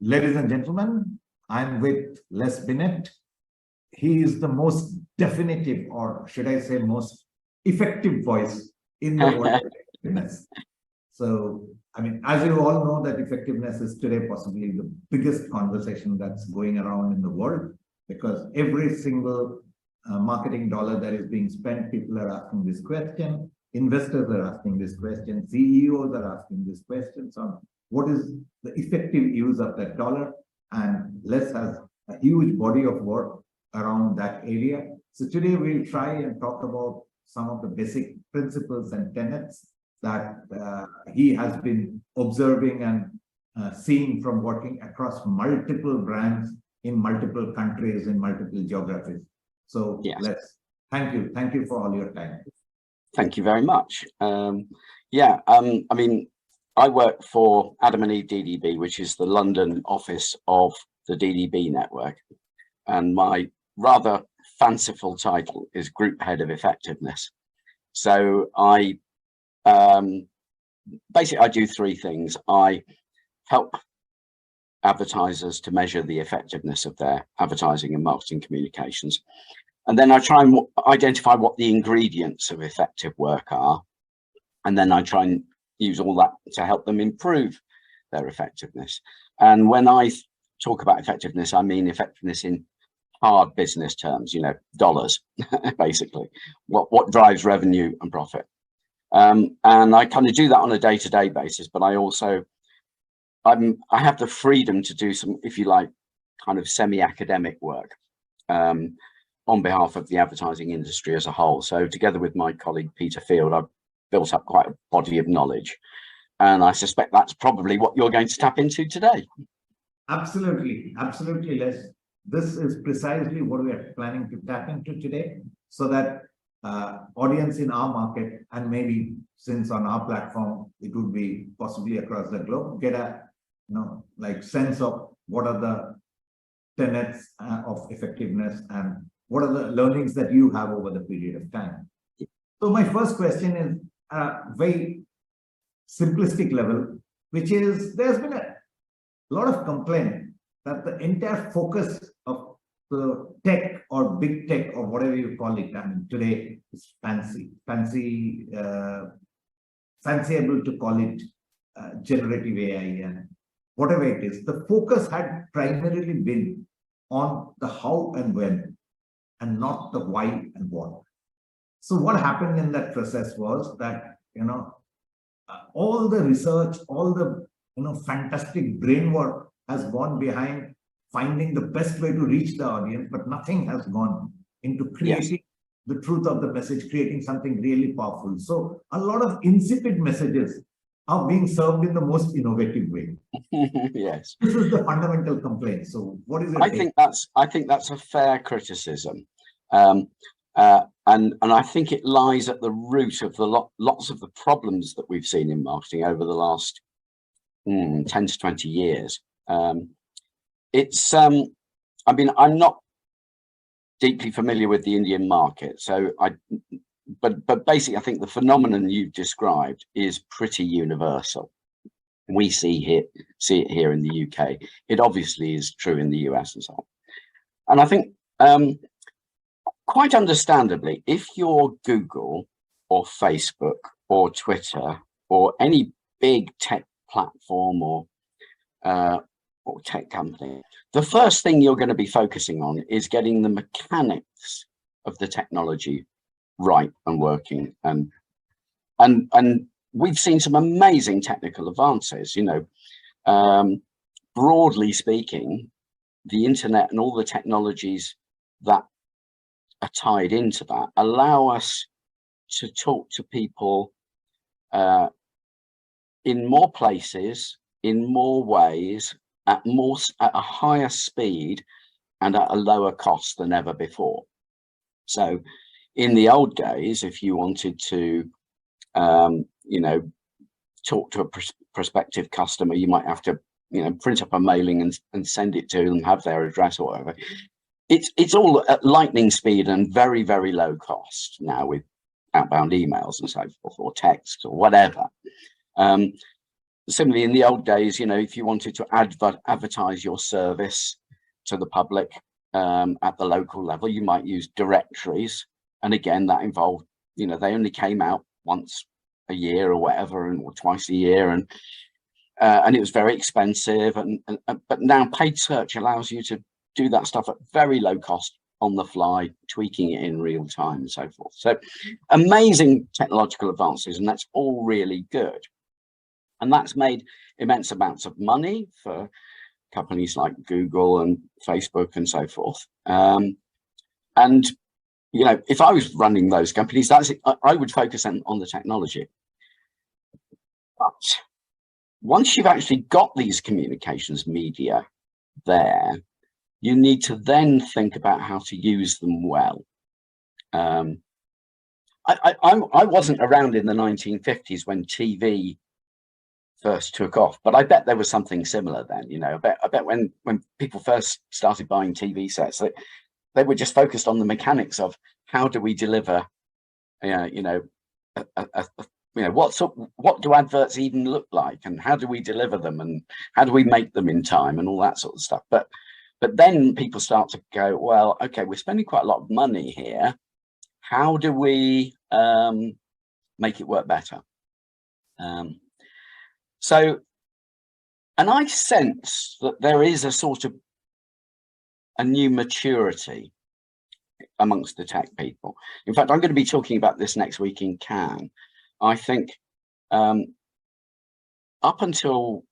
Ladies and gentlemen, I'm with Les Binet. He is the most definitive, or should I say most effective voice in the world of effectiveness. So, I mean, as you all know, that effectiveness is today possibly the biggest conversation that's going around in the world, because every single marketing dollar that is being spent, people are asking this question, investors are asking this question, CEOs are asking this question. So what is the effective use of that dollar? And Les has a huge body of work around that area. So today we'll try and talk about some of the basic principles and tenets that he has been observing and seeing from working across multiple brands in multiple countries, in multiple geographies. So yes. Let's thank you. Thank you for all your time. Thank you very much. I mean, I work for Adam and Eve DDB, which is the London office of the DDB network. And my rather fanciful title is Group Head of Effectiveness. So I basically, I do three things. I help advertisers to measure the effectiveness of their advertising and marketing communications. And then I try and identify what the ingredients of effective work are. And then I try and use all that to help them improve their effectiveness. And when I talk about effectiveness, I mean effectiveness in hard business terms, you know, dollars, basically, what drives revenue and profit. And I kind of do that on a day-to-day basis, but I also, I have the freedom to do some, if you like, kind of semi-academic work on behalf of the advertising industry as a whole. So together with my colleague, Peter Field, I've built up quite a body of knowledge. And I suspect that's probably what you're going to tap into today. Absolutely. Absolutely, Les. This is precisely what we are planning to tap into today, so that audience in our market, and maybe since on our platform, it would be possibly across the globe, get a sense of what are the tenets of effectiveness and what are the learnings that you have over the period of time. So my first question is a very simplistic level, which is there's been a lot of complaint that the entire focus of the tech or big tech or whatever you call it, I mean, today is fanciful to call it generative AI and whatever it is. The focus had primarily been on the how and when, and not the why and what. So what happened in that process was that, all the research, all the, fantastic brain work has gone behind finding the best way to reach the audience, but nothing has gone into creating the truth of the message, creating something really powerful. So a lot of insipid messages are being served in the most innovative way. Yes. This is the fundamental complaint. So what is it? I think that's a fair criticism. And I think it lies at the root of lots of the problems that we've seen in marketing over the last 10 to 20 years. I mean, I'm not deeply familiar with the Indian market, but basically I think the phenomenon you've described is pretty universal. We see it here in the UK. It obviously is true in the US and so on. And I think quite understandably, if you're Google or Facebook or Twitter or any big tech platform or tech company, the first thing you're going to be focusing on is getting the mechanics of the technology right and working. And we've seen some amazing technical advances. Broadly speaking, the internet and all the technologies that are tied into that allow us to talk to people in more places, in more ways, at a higher speed and at a lower cost than ever before. So in the old days, if you wanted to talk to a prospective customer, you might have to print up a mailing and send it to them, have their address or whatever. It's all at lightning speed and very, very low cost now with outbound emails and so forth, or text or whatever. similarly, in the old days, you know, if you wanted to advertise your service to the public at the local level, you might use directories. And again, that involved, you know, they only came out once a year or whatever, or twice a year, and it was very expensive. But now paid search allows you to do that stuff at very low cost, on the fly, tweaking it in real time and so forth. So amazing technological advances, and that's all really good. And that's made immense amounts of money for companies like Google and Facebook and so forth. And, you know, if I was running those companies, I would focus on the technology. But once you've actually got these communications media there, you need to then think about how to use them well. I wasn't around in the 1950s when TV first took off, but I bet there was something similar then. You know, I bet when people first started buying TV sets, they were just focused on the mechanics of how do we deliver, you know, what do adverts even look like, and how do we deliver them, and how do we make them in time, and all that sort of stuff. But then people start to go, well, okay, we're spending quite a lot of money here. How do we make it work better? So, and I sense that there is a sort of a new maturity amongst the tech people. In fact, I'm going to be talking about this next week in Cannes. I think up until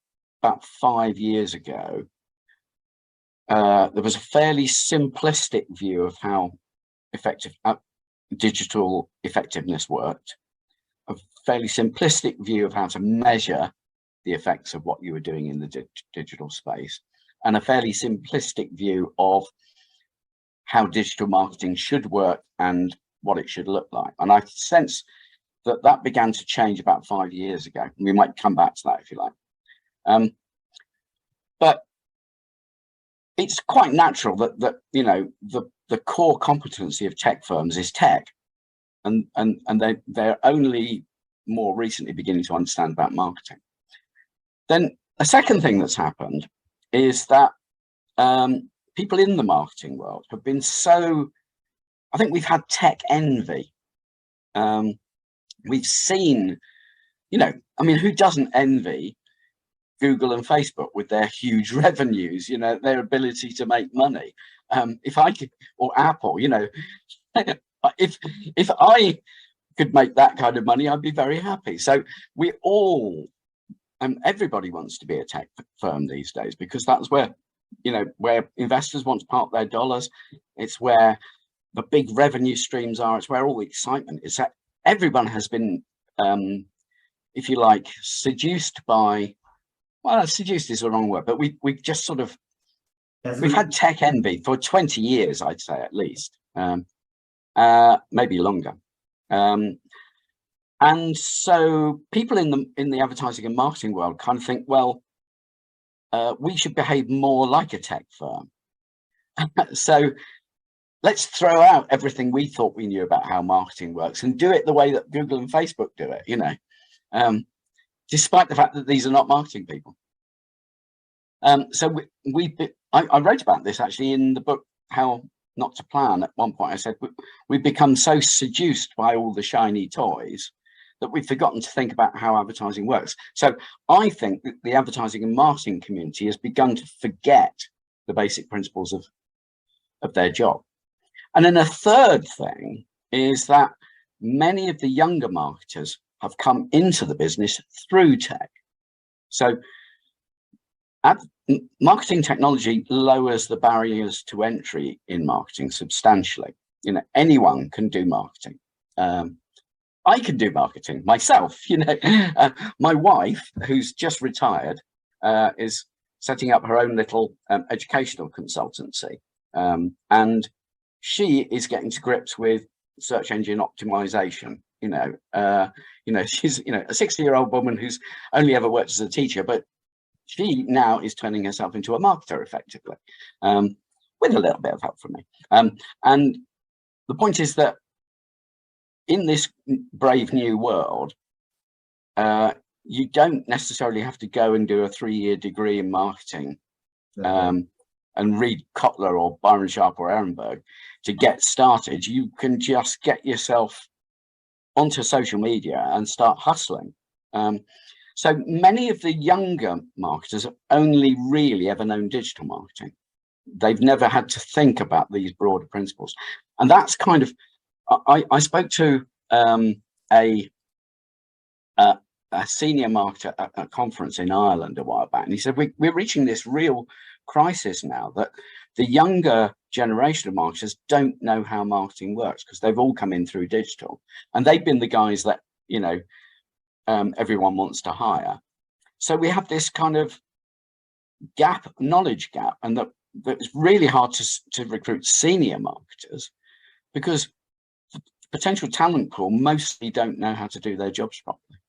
about 5 years ago, there was a fairly simplistic view of how digital effectiveness worked, a fairly simplistic view of how to measure the effects of what you were doing in the digital space, and a fairly simplistic view of how digital marketing should work and what it should look like. And I sense that began to change about 5 years ago. We might come back to that if you like. But it's quite natural that you know, the core competency of tech firms is tech, and they're only more recently beginning to understand about marketing. Then a second thing that's happened is that people in the marketing world have been I think we've had tech envy. We've seen, you know, I mean, who doesn't envy Google and Facebook with their huge revenues, you know, their ability to make money? If I could, or Apple, you know, if I could make that kind of money, I'd be very happy. So we all, everybody wants to be a tech firm these days, because that's where, you know, where investors want to park their dollars. It's where the big revenue streams are. It's where all the excitement is. That everyone has been, if you like, seduced by, well, seduced is the wrong word, but we've just sort of, we've had tech envy for 20 years, I'd say, at least, maybe longer. And so people in the advertising and marketing world kind of think, well, we should behave more like a tech firm. So let's throw out everything we thought we knew about how marketing works and do it the way that Google and Facebook do it, you know, despite the fact that these are not marketing people. So I wrote about this actually in the book, How Not to Plan. At one point I said, we've become so seduced by all the shiny toys that we've forgotten to think about how advertising works. So I think that the advertising and marketing community has begun to forget the basic principles of their job. And then a third thing is that many of the younger marketers have come into the business through tech. So marketing technology lowers the barriers to entry in marketing substantially. You know, anyone can do marketing. I can do marketing myself, you know. My wife, who's just retired, is setting up her own little educational consultancy. And she is getting to grips with search engine optimization. She's, you know, a 60-year-old woman who's only ever worked as a teacher, but she now is turning herself into a marketer effectively, with a little bit of help from me. And the point is that in this brave new world, you don't necessarily have to go and do a 3-year degree in marketing and read Kotler or Byron Sharp or Ehrenberg to get started. You can just get yourself onto social media and start hustling. So many of the younger marketers have only really ever known digital marketing. They've never had to think about these broader principles. And that's kind of, I spoke to a senior marketer at a conference in Ireland a while back, and he said, we're reaching this real crisis now that the younger generation of marketers don't know how marketing works because they've all come in through digital, and they've been the guys that, you know, everyone wants to hire. So we have this kind of gap, knowledge gap, and that it's really hard to recruit senior marketers because the potential talent pool mostly don't know how to do their jobs properly.